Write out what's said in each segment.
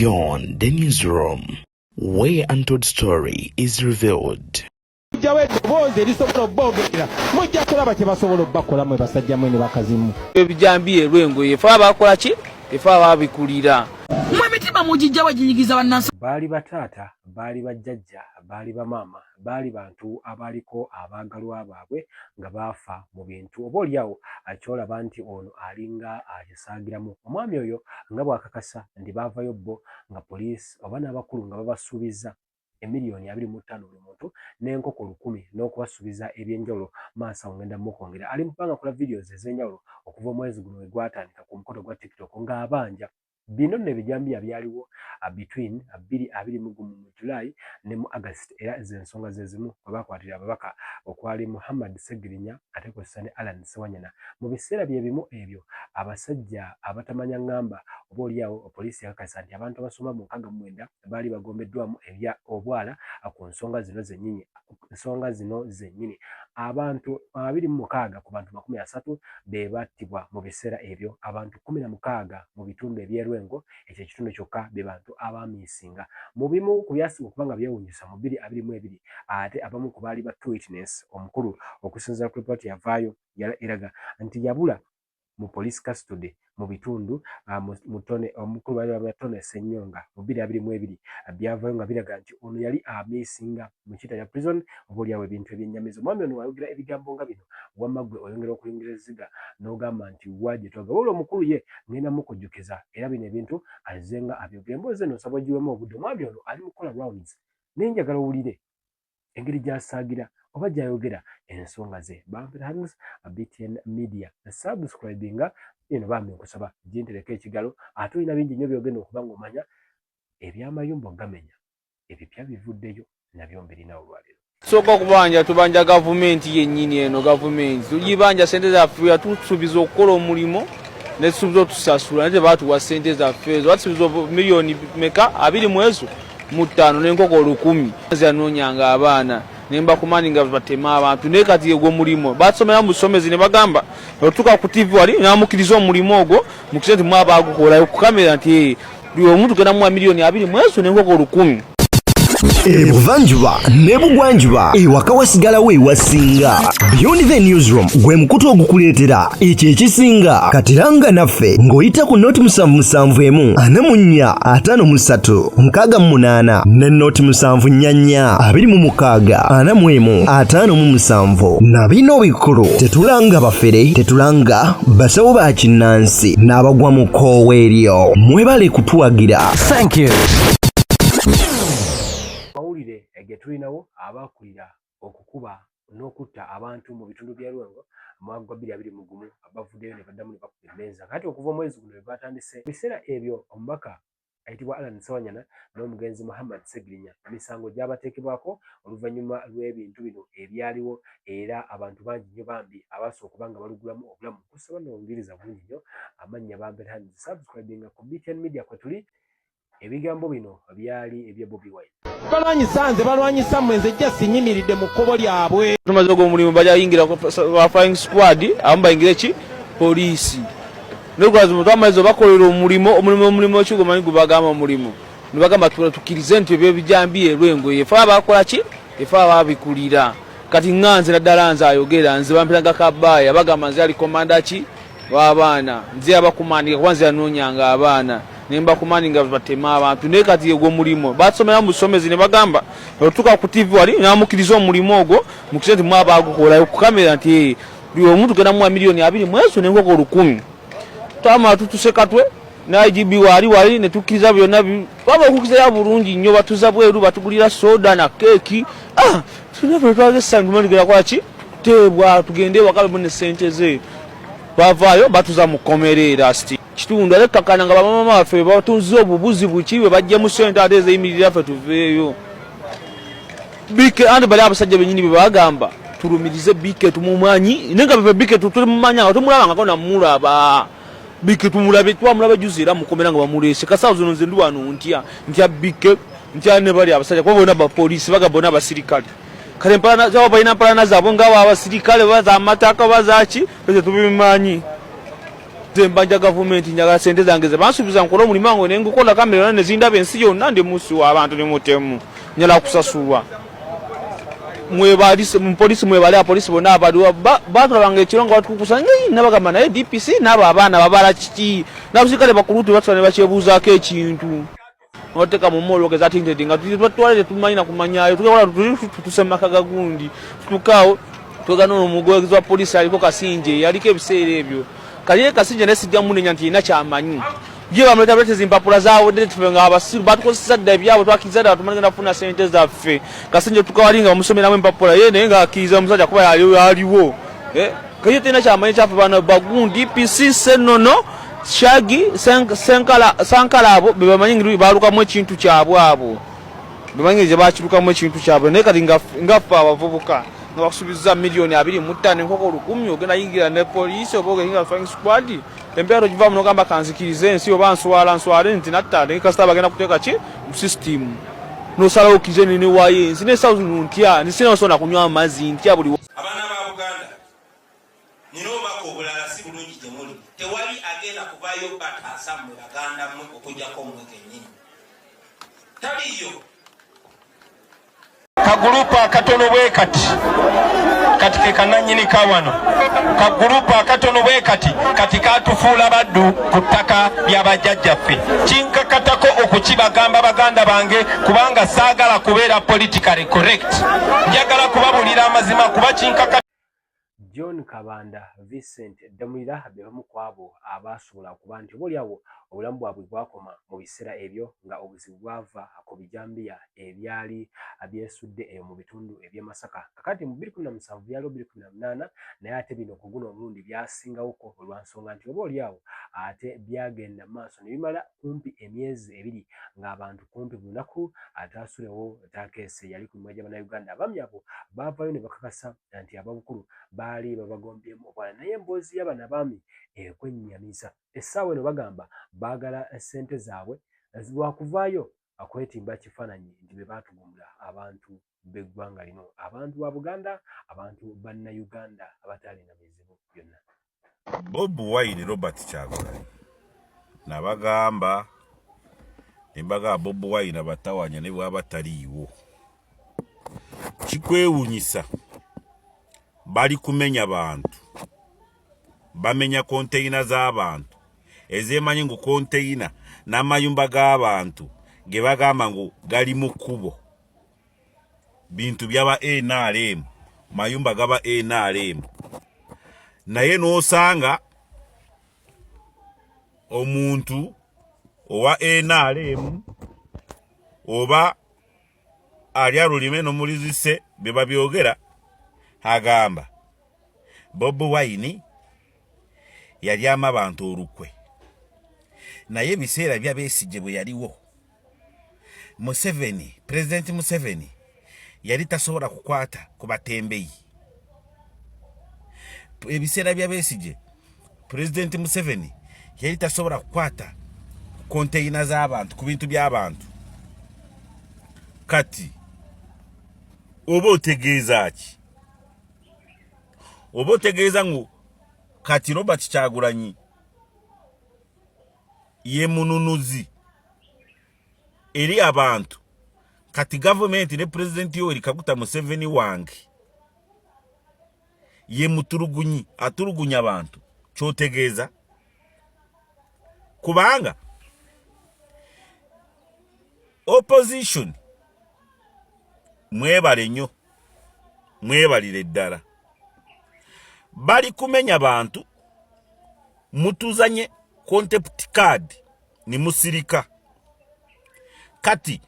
Beyond the newsroom, where untold story is revealed. Ebijambiye lwengo yefa abakola ki efa ababikulira mwemitima mujijja wajinyigiza bannansi baali bataata baali bajjajja baali bamaama baali bantu abaliko abaagalwa baabwe nga baafa mu bintu oba oliawo akyolaba nti ono alinga akisaagiramu omwami oyo nga bwakakasa nti baavayo bo nga poliisi oba n'abakulu nga babasuubiza emiliyoni 25 buli muntu n'enkoko 100 n'okubasuubiza ebyenjawulo maaso ngenda mukwongera ali mpanga kola videos ez'enjawulo okuva omwezi guno we gwatandika ku mukono gwa TikTok ng'abanja bino ne bijambiya byaliwo between 2021 mu July ne mu August era ez'ensonga zezimu bakwatira ababaka okwali Muhammad Segirinya ate ko Sane Alan Sewanyana mu biseera byebimu ebyo abasajja abatamanya ngamba oba oliawo poliisi yakakasa nti abantu abasoma mu 69 baali bagombeddwamu ebya obwala ku nsonga zino zennyini abantu 26 ku bantu 30 be battibwa mu biseera ebyo abantu 16 mu bitundu ebyerwengo ekyo kitundu kyokka be bantu abamisinga mu bimu ku byasiba okubanga byewunyisa mu 2022 ate abamu ku baali ba witness omukulu okusinziira ku report yavaayo eraga nti yabula mu police custody mu bitundu mutone omukulu bali abatone Senyonga mu 2022 byavaayo nga biraga nti ono yali amisinga mu kita ya prison obuliawo ebintu ebyennyamizo mwami ono wayogira ebigambo nga bino wamagwe oyongera okuyingira eziga n'ogamba nti waje twagabula omukulu ye ngenda mukujjukiza era bino ebintu azenga abyogera emboozi eno nsaba giwemu obudde mwami ono ali mukola rounds nenjagala owulire engeri gy'asaagira oba gy'ayogera ensonga ze bampera hands BTN Media subscribinga eno bambi nkusaba jintereka ekigalo ate olina bingi nnyo byogenda okuba ng'omanya ebyamayumba gamenya ebipya bivuddeyo nabyo mbirina olwaliro soka kubanja tubanja gavumenti yennyini eno gavumenti tugibanja sente zaffe yatusuubiza okukola omulimo netusuubiza otusasula nate baatuwa sente zaffe ezo batusuubiza miliyoni meka 25 n'enkoko 100 zanoonyanga abaana nemba kumani nga batema abantu ne kati yego mulimo basomera mu busomezi ne bagamba otuka ku TV wali namukiriza omulimo ogwo mukisenti mwaba agukola ku kamera nti omuntu gena mu miliyoni 20 n'enkoko 100 Ebuvanjuba nebugwanjuba ewaka wasigala we wasinga Beyond the newsroom gwe mukutu ogukuleetera ekyo ekisinga katiranga naffe ng'oyita ku noti 771 4453 68 ne noti 744 26 45 na bino bikulu tetulanga bafere tetulanga basawo ba kinnansi n'abagwa mu koowa eryo mwebale kutuwagira. Thank you. mawulire egetulinawo abakulira okukuba n'okutta abantu mu bitundu bya Lwengo mwaka 2021 abavuddeyo ne baddamu ne bakuba emmeeza kati okuva omwezi guno batandise biseera ebyo omubaka ayitibwa Alan Sewanyana n'omugenzi Muhammad Segirinya emisango gyabateekebwako oluvannyuma lw'ebintu bino ebyaliwo era abantu bangi nnyo bambi abasooka okubanga balugulamu obulamu kusaba n'obuyigiriza bungi nnyo amannya bambere handi subscribinga ku BTN Media kwe tuli ebigambo bino byali ebya Bobi Wine balwanyisa mwenze just nyimiridde mu kkobo lyabwe tumaze omulimu bajja yingira ku flying squad amba ingire ki police n'ogwazi mu twamaze bakolera omulimo kigo manyi gubagamba omulimo nibagamba tukirize nti ebyo bijambiye Lwengo yefa abakola ki efa ababikulira kati nganze naddala nze ayogera nze bampiranga kabaya bagamba nze ali komanda ki w'abaana nze abakumandika kwanze anoonyanga abaana nemba kumani nga batema abantu ne kati yego mulimo basomera mu busomezi ne bagamba otuka ku TV wali namukiriza omulimo ogwo mukisenti mwaba agukola ku kamera nti omuntu gena mu miliyoni 20 n'enkoko 100 tama tutusekatwe na IGB wali ne tukiriza byonna baba okukiza ya bulungi nnyo batuza bweru batugulira soda na keki tunabwe twagesa ngumani gera kwaki tebwa tugende wakabe ne sente ze bavaayo batuza mu komerera sti kitundu ale kakana nga bamama baffe batuze obubuzi bukiwe bajje mu sente ate eziyimirira ffe tuveeyo bike andi bali abasajja benyini bebagamba tulumirize bike tumumanyi nenga bebe bike tutumumanya nga tumulaba nga namulaba bike tumulabe twamulaba juzi era mukomera nga bamulese kasawo zino nze ndwano ntya bike ntya ne bali abasajja kwa bona ba police bagabona abasirikale kale mpana zabo balina mpana zabo nga abasirikale baza amataka bazaki beze tubimanyi Zembanja government nyaga sente zange ze bansubiza nkola omulimu wange ne ngukola kamera ne zindaba ensi yonna ndi musi wa abantu ne mutemu nyala kusasulwa mwebali mu police mwebali a police bona abadu batulabanga ekirongo batukusanga nabagamba naye DPC nabo abaana babala kiki nabusikale bakulutu batwane bakyebuzaako ekintu oteka mu molo ke zatinde dinga tutwale tumanyina kumanyayo tukola tusema kagagundi tukao tugano omugwegezwa police aliko Kasinje yaliko ebiseera ebyo kaliye Kasinje nesijja munenya nti ina kyamanyi je bamuleta bete zimpapula zawo detufenga abasiru batukozesa dda byabo twakizada batumanye nafuna sente zaffe Kasinje tukawalinga bamusomera mu empapula yene nga akiza omusajja kuba yaliwo kaliye tena kyamanyi kyafe bana bagundi DPC senono Shagi sankalabo bebamanyi ngiru baluka mu ekintu kyabwe abo bebamanyi je bakiruka mu ekintu kyabwe ne kati ngafa abavubuka ngabasubiza milioni 25 nkoko 10 ogenda yingira ne police oboge hinga flying squad empero jiva muno gamba kanzikirize ensi nswale nti nattale kasita bagenda kuteeka ki mu system no sala okizeni ne waye nsi ne south ntia nisina osona kunywa amazi ntia buli abana ba Buganda nino bako bulala si bulungi temuli tewali agenda kubayo batasa mu Baganda mu okujja ko mweke nyinyi taliyo kagurupa akatono bwe kati ke kananyini kawano kagurupa akatono bwe kati katufuula baddu ku ttaka ly'abajjajjaffe kinkakatako okukibagamba baganda bange kubanga saagala kubeera politically correct njagala kubabulira amazima kuba kinkaka John Kabanda Vincent Damulira bebamu kwabo abasobola kuba nti obolyawo obulamu bwabwe bwakoma mu biseera ebyo nga obuzibu bwava ku bijambiya ebyali abyesudde mu bitundu eby'Masaka kakati mu 2017 byali 2018 naye ate bino ku guno omulundi byasingawoko olwansonga nti obolyawo ate byagenda maaso ne bimala kumpi emyezi ebiri ng'abantu kumpi buli lunaku ataasulewo takeese yali ku mimwa gy'Abannayuganda abamu abo baavayo ne bakakasa nti ababukulu baali babagombyemu obwana naye emboozi y'abaana baami ekwennyamiza essaawa eno bagamba baagala ssente zaabwe lwakuvaayo akwetimba kifaananyi nti be baatugumula abantu b'eggwanga lino abantu ba Buganda abantu bannayuganda abataalina bizibu byonna. Bobi Wine Robert Kyagulanyi nabagamba embaga Bobi Wine abatawanya ne bwaba taliiwo kikwewunyisa bali kumenya bantu bamenya container z'abantu ezemanyi ngu container n'amayumba g'abantu ge bagamba ngu gali mu kkubo bintu byaba NRM mayumba gaba NRM naye n'osanga omuntu owa NRM oba alya lulime n'omulizise bye babyogera agamba Bobi Wine yali amabantu olukwe naye ebiseera bya Besigye bwe yaliwo Museveni President Museveni yali tasobola kukwata ku batembeyi ebiseera bya Besigye President Museveni yali tasobola kukwata container z'abantu ku bintu by'abantu kati oba otegeeza ki oba otegeeza ngu kati Robert Kyagulanyi ye mununuzi eri abantu kati government ne president Yoweri Kaguta Museveni wange ye mutulugunyi atulugunya abantu kyotegeeza kubanga opposition mwebale nnyo mwebalire ddala bali kumenya bantu mutuzanye contempt card ni musirika kati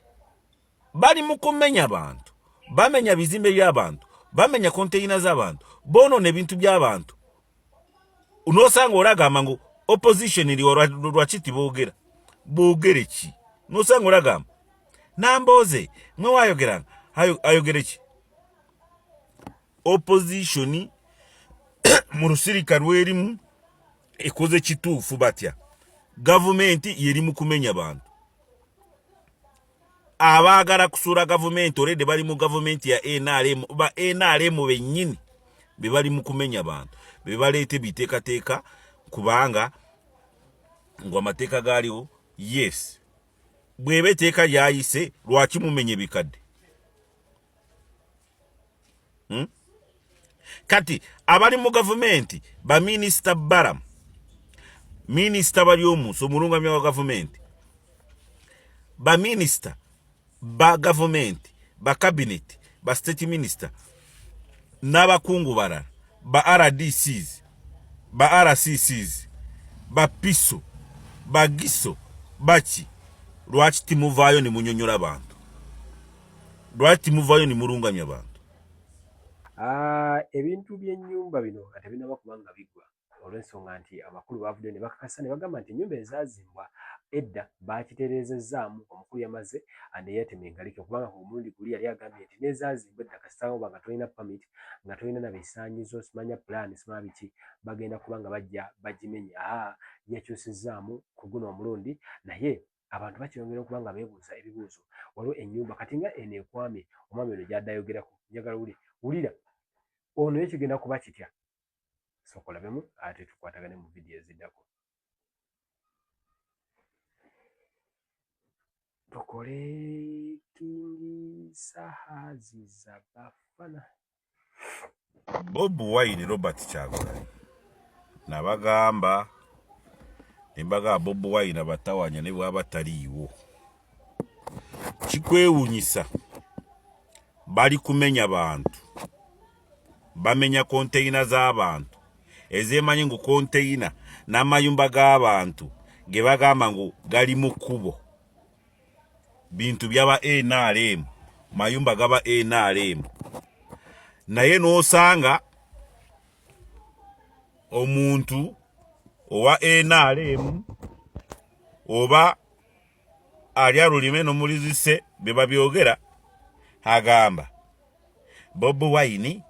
bali mukumenya bantu bamenya bizimbe by'abantu bamenya container z'abantu bono ne bintu by'abantu unosanga olagamba ngo opposition iri lwakiti boogere ki nosanga olagamba namboze mwe wayogeranga ayogere ki opposition mu lusirika lwerimu ekoze kituufu batya government yeri mu kumenya bantu abaagala kusura government already bali mu government ya NRM ba NRM bennyini be bali mu kumenya bantu be baleete biteekateeka kubanga ngo amateeka gaaliwo yes bw'eba etteeka lyayise lwaki mumenye ebikadde kati abali mu gavumenti baminisita baramu minisita bali omunsi omulungamya wa gavumenti baminisita ba gavumenti ba cabinet ba state minister n'abakungu balala ba RDCs ba RCCs ba piso ba giso bachi lwaki timuvaayo ne munyonyola abantu lwaki timuvaayo ne mulungamya abantu ebintu by'ennyumba bino ate binaba kubanga bigwa olw'ensonga nti amakulu bavudde ne bakakasa ne bagamba nti ennyumba ezaazimbwa edda bakitereezezzaamu omukulu yamaze neyeetemye engalike kubanga ku mulundi guli yali agambye nti n'ezaazimbwa edda kasitanga nga tolina pamit nga tolina na bisaanyizo simanya pulaani simanya biki bagenda kubanga bajja bagimenya yekyusizzaamu ku guno omulundi naye abantu bakyongera okuba nga beebuuza ebibuuzo waliwo ennyumba kati nga eno ekwamye omwami ono gy'addayogerako njagala wulira ono yekigenda kuba kitya sokolabemu ate tukwatagane mu vidiyo eziddako tukole King Sahazi za Bafana Bobi Wine Robert Kyagulanyi nabagamba embaga Bobi Wine abatawanya ne bwaba taliiwo kikwewunyisa bali kumenya bantu bamenya konteina z'abantu ezemanyi ngu konteina n'amayumba g'abantu ge bagamba ngu gali mu kkubo bintu byaba NRM mayumba gaba NRM naye n'osanga omuntu owa NRM oba ali alulime n'omulizise bye babyogera agamba Bobi Wine